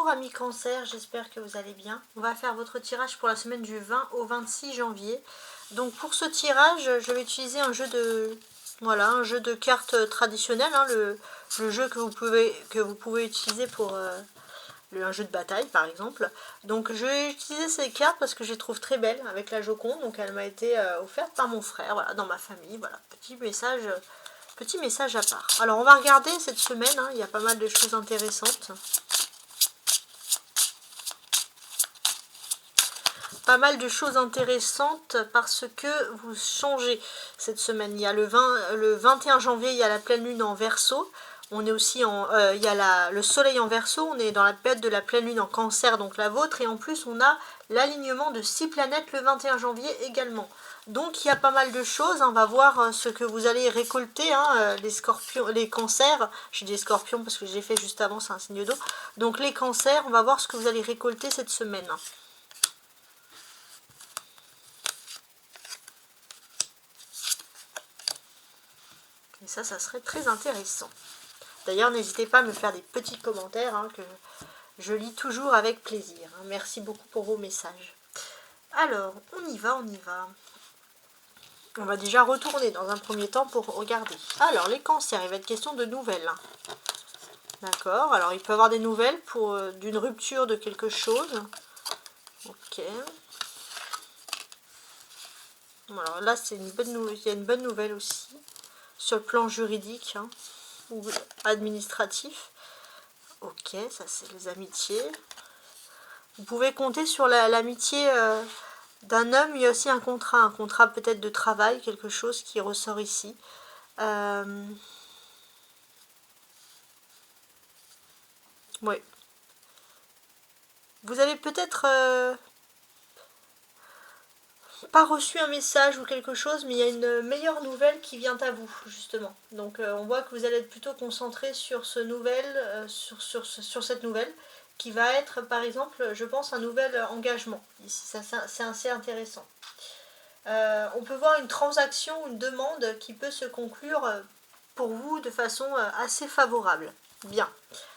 Bonjour amis cancer, j'espère que vous allez bien. On va faire votre tirage pour la semaine du 20 au 26 janvier. Donc pour ce tirage, je vais utiliser un jeu de un jeu de cartes traditionnel, hein, le jeu que vous pouvez utiliser pour un jeu de bataille par exemple. Donc je vais utiliser ces cartes parce que je les trouve très belles avec la Joconde. Donc elle m'a été offerte par mon frère, voilà, dans ma famille. Voilà, petit message à part. Alors on va regarder cette semaine, hein, il y a pas mal de choses intéressantes. Pas mal de choses intéressantes parce que vous changez cette semaine. Il y a le 21 janvier, il y a la pleine lune en Verseau. On est aussi il y a le soleil en Verseau, on est dans la période de la pleine lune en Cancer, donc la vôtre. Et en plus, on a l'alignement de 6 planètes le 21 janvier également. Donc il y a pas mal de choses, on va voir ce que vous allez récolter, hein, les scorpions, les cancers, j'ai dit scorpions parce que j'ai fait juste avant, c'est un signe d'eau. Donc les cancers, on va voir ce que vous allez récolter cette semaine. Et ça serait très intéressant. D'ailleurs, n'hésitez pas à me faire des petits commentaires, hein, que je lis toujours avec plaisir. Hein. Merci beaucoup pour vos messages. Alors, on y va, on y va. On va déjà retourner dans un premier temps pour regarder. Alors, les cancers, il va être question de nouvelles. D'accord, alors il peut y avoir des nouvelles pour d'une rupture de quelque chose. Ok. Alors là, c'est une bonne nouvelle. Il y a une bonne nouvelle aussi. Sur le plan juridique, hein, ou administratif. Ok, ça c'est les amitiés. Vous pouvez compter sur l'amitié d'un homme. Il y a aussi un contrat peut-être de travail, quelque chose qui ressort ici. Oui. Vous avez peut-être pas reçu un message ou quelque chose, mais il y a une meilleure nouvelle qui vient à vous, justement. Donc on voit que vous allez être plutôt concentré sur sur cette nouvelle, qui va être, par exemple, je pense, un nouvel engagement. Ici, c'est assez intéressant. On peut voir une transaction, une demande qui peut se conclure pour vous de façon assez favorable. Bien.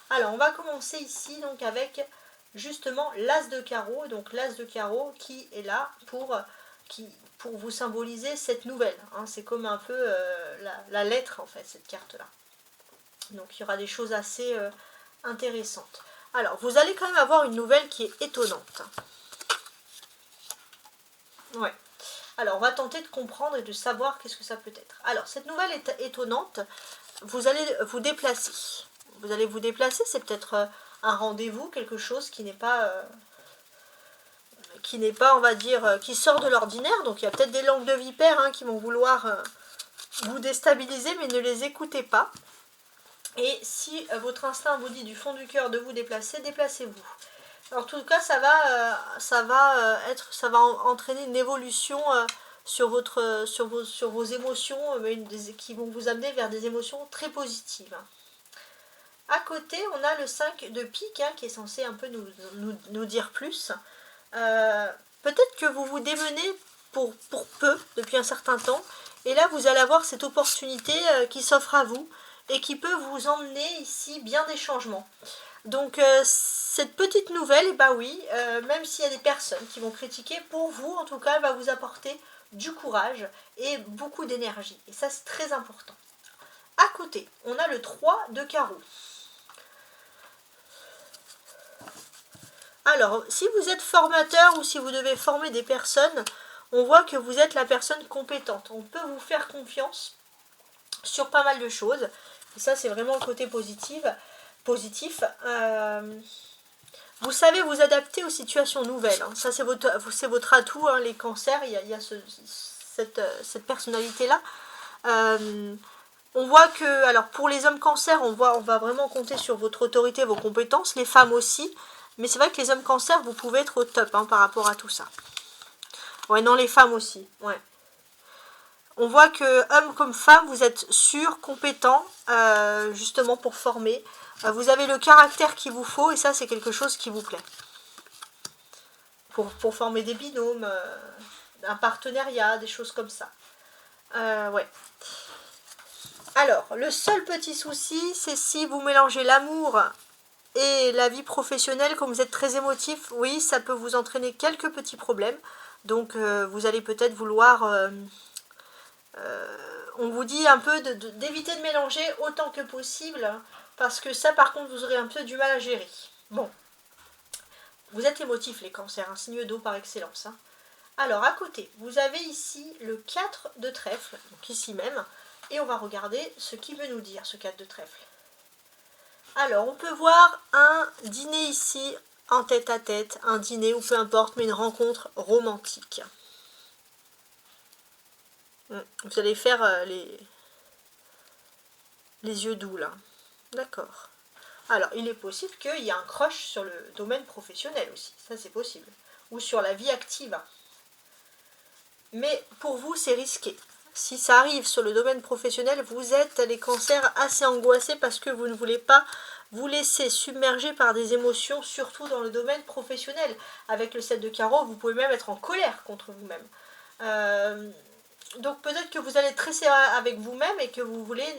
Alors, on va commencer ici donc avec justement l'as de carreau. Donc l'as de carreau qui est là pour vous symboliser cette nouvelle. Hein. C'est comme un peu la lettre en fait, cette carte-là. Donc il y aura des choses assez intéressantes. Alors, vous allez quand même avoir une nouvelle qui est étonnante. Ouais. Alors, on va tenter de comprendre et de savoir qu'est-ce que ça peut être. Alors, cette nouvelle est étonnante. Vous allez vous déplacer. Vous allez vous déplacer, c'est peut-être un rendez-vous, quelque chose qui n'est pas, on va dire, qui sort de l'ordinaire. Donc, il y a peut-être des langues de vipère, hein, qui vont vouloir vous déstabiliser, mais ne les écoutez pas. Et si votre instinct vous dit du fond du cœur de vous déplacer, déplacez-vous. Alors, en tout cas, ça va entraîner une évolution sur vos émotions, qui vont vous amener vers des émotions très positives. À côté, on a le 5 de pique, hein, qui est censé un peu nous dire plus. Peut-être que vous vous démenez pour peu depuis un certain temps, et là vous allez avoir cette opportunité qui s'offre à vous et qui peut vous emmener ici bien des changements. Donc cette petite nouvelle, bah oui, même s'il y a des personnes qui vont critiquer, pour vous en tout cas, elle va vous apporter du courage et beaucoup d'énergie. Et ça, c'est très important. À côté, on a le 3 de carreau. Alors, si vous êtes formateur ou si vous devez former des personnes, on voit que vous êtes la personne compétente. On peut vous faire confiance sur pas mal de choses. Et ça, c'est vraiment le côté positif. Vous savez vous adapter aux situations nouvelles. Hein. Ça, c'est votre atout, hein, les cancers. Il y a cette personnalité-là. On voit que, alors pour les hommes cancers, on va vraiment compter sur votre autorité, vos compétences. Les femmes aussi. Mais c'est vrai que les hommes cancers, vous pouvez être au top, hein, par rapport à tout ça. Ouais, non, les femmes aussi. Ouais. On voit que, homme comme femme, vous êtes sûr, compétent, justement pour former. Vous avez le caractère qu'il vous faut, et ça, c'est quelque chose qui vous plaît. Pour former des binômes, un partenariat, des choses comme ça. Ouais. Alors, le seul petit souci, c'est si vous mélangez l'amour Et la vie professionnelle, comme vous êtes très émotif, oui, ça peut vous entraîner quelques petits problèmes. Donc vous allez peut-être vouloir... on vous dit un peu d'éviter de mélanger autant que possible, parce que ça par contre vous aurez un peu du mal à gérer. Bon, vous êtes émotifs les cancers, un signe d'eau par excellence. Hein. Alors à côté, vous avez ici le 4 de trèfle, donc ici même, et on va regarder ce qu'il veut nous dire ce 4 de trèfle. Alors on peut voir un dîner ici en tête à tête, un dîner ou peu importe, mais une rencontre romantique. Vous allez faire les yeux doux là. D'accord. Alors, il est possible qu'il y ait un crush sur le domaine professionnel aussi. Ça, c'est possible. Ou sur la vie active. Mais pour vous, c'est risqué. Si ça arrive sur le domaine professionnel, vous êtes, les cancers, assez angoissés parce que vous ne voulez pas vous laisser submerger par des émotions, surtout dans le domaine professionnel. Avec le 7 de carreau, vous pouvez même être en colère contre vous-même. Donc peut-être que vous allez être très sévère avec vous-même et que vous voulez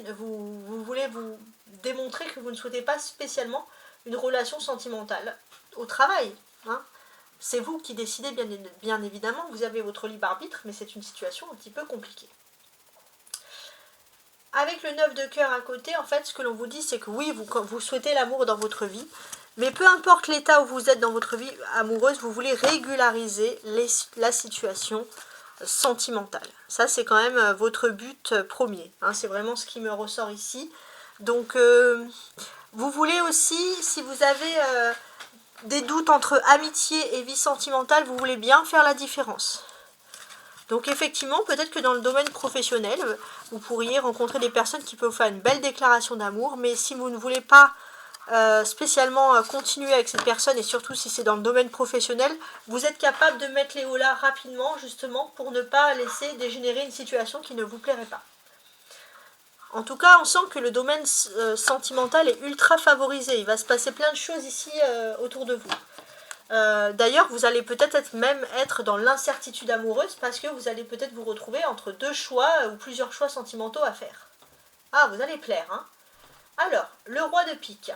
vous démontrer que vous ne souhaitez pas spécialement une relation sentimentale au travail. Hein. C'est vous qui décidez, bien évidemment, vous avez votre libre arbitre, mais c'est une situation un petit peu compliquée. Avec le 9 de cœur à côté, en fait, ce que l'on vous dit, c'est que oui, vous souhaitez l'amour dans votre vie, mais peu importe l'état où vous êtes dans votre vie amoureuse, vous voulez régulariser la situation sentimentale. Ça, c'est quand même votre but premier. Hein, c'est vraiment ce qui me ressort ici. Donc, vous voulez aussi, si vous avez des doutes entre amitié et vie sentimentale, vous voulez bien faire la différence. Donc effectivement, peut-être que dans le domaine professionnel, vous pourriez rencontrer des personnes qui peuvent faire une belle déclaration d'amour, mais si vous ne voulez pas spécialement continuer avec cette personne, et surtout si c'est dans le domaine professionnel, vous êtes capable de mettre les hauts là rapidement, justement, pour ne pas laisser dégénérer une situation qui ne vous plairait pas. En tout cas, on sent que le domaine sentimental est ultra favorisé. Il va se passer plein de choses ici autour de vous. D'ailleurs, vous allez peut-être même être dans l'incertitude amoureuse parce que vous allez peut-être vous retrouver entre deux choix ou plusieurs choix sentimentaux à faire. Ah, vous allez plaire, hein. Alors, le roi de pique.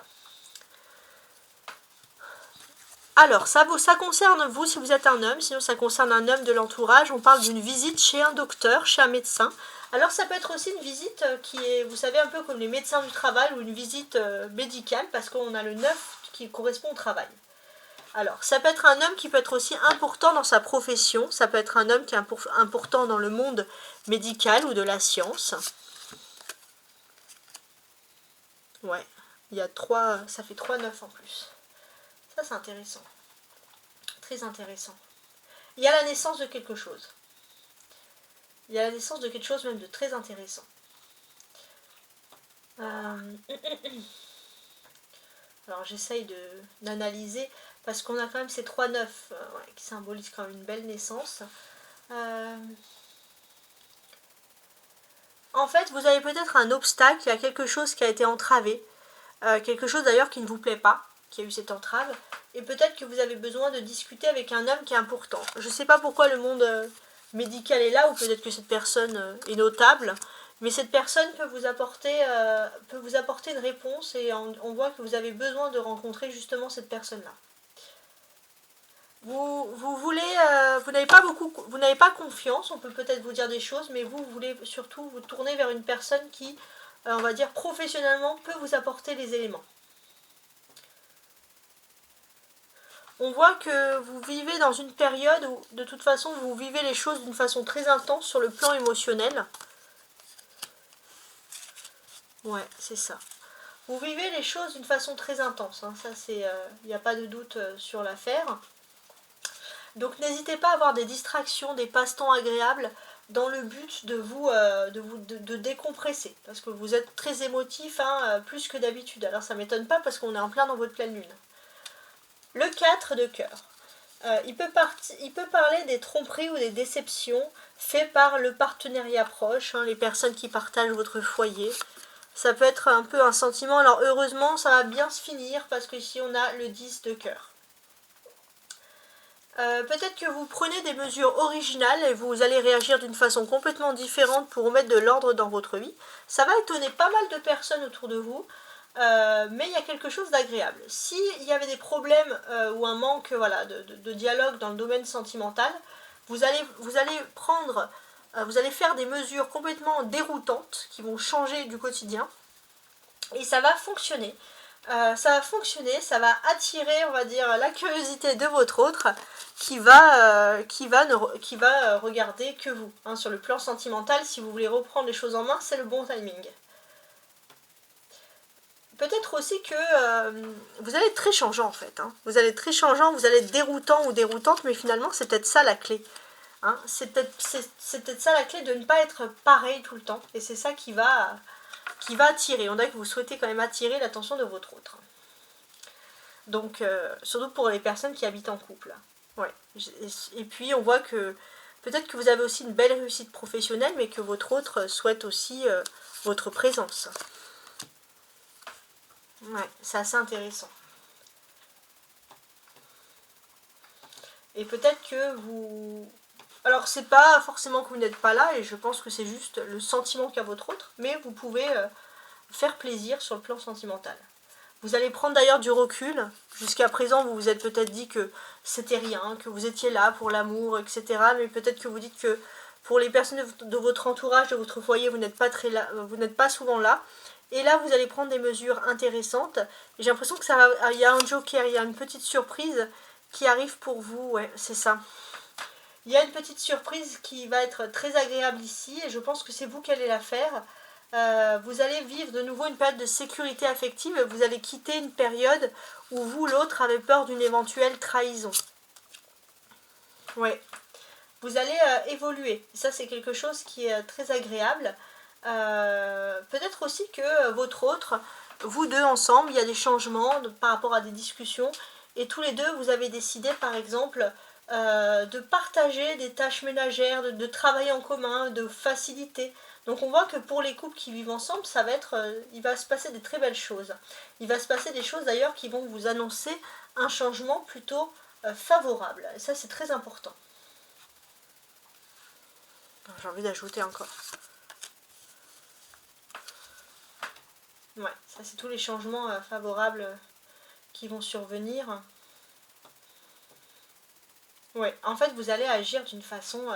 Alors, ça concerne vous si vous êtes un homme, sinon ça concerne un homme de l'entourage. On parle d'une visite chez un docteur, chez un médecin. Alors ça peut être aussi une visite qui est, vous savez, un peu comme les médecins du travail ou une visite médicale parce qu'on a le 9 qui correspond au travail. Alors, ça peut être un homme qui peut être aussi important dans sa profession, ça peut être un homme qui est important dans le monde médical ou de la science. Ouais, il y a 3, ça fait 3 9 en plus. Ça c'est intéressant, très intéressant. Il y a la naissance de quelque chose. Il y a la naissance de quelque chose même de très intéressant. Alors j'essaye d'analyser parce qu'on a quand même ces 3 9 qui symbolisent quand même une belle naissance. En fait, vous avez peut-être un obstacle, il y a quelque chose qui a été entravé, quelque chose d'ailleurs qui ne vous plaît pas, qui a eu cette entrave, et peut-être que vous avez besoin de discuter avec un homme qui est important. Je ne sais pas pourquoi le monde médical est là, ou peut-être que cette personne est notable, mais cette personne peut vous apporter une réponse, et on voit que vous avez besoin de rencontrer justement cette personne-là. Vous n'avez pas confiance, on peut peut-être vous dire des choses, mais vous voulez surtout vous tourner vers une personne qui, on va dire professionnellement, peut vous apporter les éléments. On voit que vous vivez dans une période où, de toute façon, vous vivez les choses d'une façon très intense sur le plan émotionnel. Ouais, c'est ça. Vous vivez les choses d'une façon très intense, hein. Ça, c'est, il n'y a pas de doute sur l'affaire. Donc n'hésitez pas à avoir des distractions, des passe-temps agréables dans le but de décompresser. Parce que vous êtes très émotif, hein, plus que d'habitude. Alors ça ne m'étonne pas parce qu'on est en plein dans votre pleine lune. Le 4 de cœur. Il peut parler des tromperies ou des déceptions faites par le partenariat proche, hein, les personnes qui partagent votre foyer. Ça peut être un peu un sentiment. Alors heureusement, ça va bien se finir parce qu'ici on a le 10 de cœur. Peut-être que vous prenez des mesures originales et vous allez réagir d'une façon complètement différente pour remettre de l'ordre dans votre vie. Ça va étonner pas mal de personnes autour de vous. mais il y a quelque chose d'agréable. S'il y avait des problèmes ou un manque voilà, de dialogue dans le domaine sentimental, vous allez faire des mesures complètement déroutantes qui vont changer du quotidien et ça va fonctionner. Ça va attirer, on va dire, la curiosité de votre autre qui va regarder que vous. Hein, sur le plan sentimental, si vous voulez reprendre les choses en main, c'est le bon timing. Peut-être aussi que vous allez être très changeant en fait. Hein. Vous allez être très changeant, vous allez être déroutant ou déroutante, mais finalement c'est peut-être ça la clé. Hein. C'est peut-être ça la clé de ne pas être pareil tout le temps. Et c'est ça qui va attirer. On dirait que vous souhaitez quand même attirer l'attention de votre autre. Donc, surtout pour les personnes qui habitent en couple. Ouais. Et puis on voit que peut-être que vous avez aussi une belle réussite professionnelle, mais que votre autre souhaite aussi votre présence. Ouais, c'est assez intéressant. Et peut-être que vous... Alors, c'est pas forcément que vous n'êtes pas là, et je pense que c'est juste le sentiment qu'a votre autre, mais vous pouvez faire plaisir sur le plan sentimental. Vous allez prendre d'ailleurs du recul. Jusqu'à présent, vous vous êtes peut-être dit que c'était rien, que vous étiez là pour l'amour, etc. Mais peut-être que vous dites que pour les personnes de votre entourage, de votre foyer, vous n'êtes pas souvent là. Et là, vous allez prendre des mesures intéressantes. Et j'ai l'impression que il y a un joker, il y a une petite surprise qui arrive pour vous. Ouais, c'est ça. Il y a une petite surprise qui va être très agréable ici. Et je pense que c'est vous qui allez la faire. Vous allez vivre de nouveau une période de sécurité affective. Vous allez quitter une période où vous, l'autre, avez peur d'une éventuelle trahison. Ouais. Vous allez évoluer. Ça, c'est quelque chose qui est très agréable. Peut-être aussi que votre autre, vous deux ensemble, il y a des changements par rapport à des discussions. Et tous les deux, vous avez décidé, par exemple, de partager des tâches ménagères, de travailler en commun, de faciliter. Donc on voit que pour les couples qui vivent ensemble, il va se passer des très belles choses. Il va se passer des choses d'ailleurs qui vont vous annoncer un changement plutôt favorable. Et ça, c'est très important. J'ai envie d'ajouter encore. Ouais, ça c'est tous les changements favorables qui vont survenir. Ouais, en fait vous allez agir d'une façon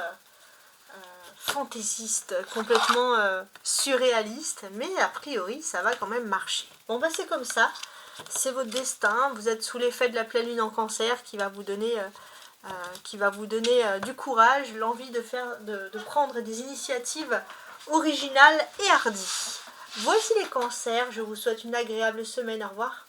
fantaisiste, complètement surréaliste, mais a priori ça va quand même marcher. Bon bah c'est comme ça, c'est votre destin, vous êtes sous l'effet de la pleine lune en cancer qui va vous donner du courage, l'envie de prendre des initiatives originales et hardies. Voici les cancers, je vous souhaite une agréable semaine, au revoir.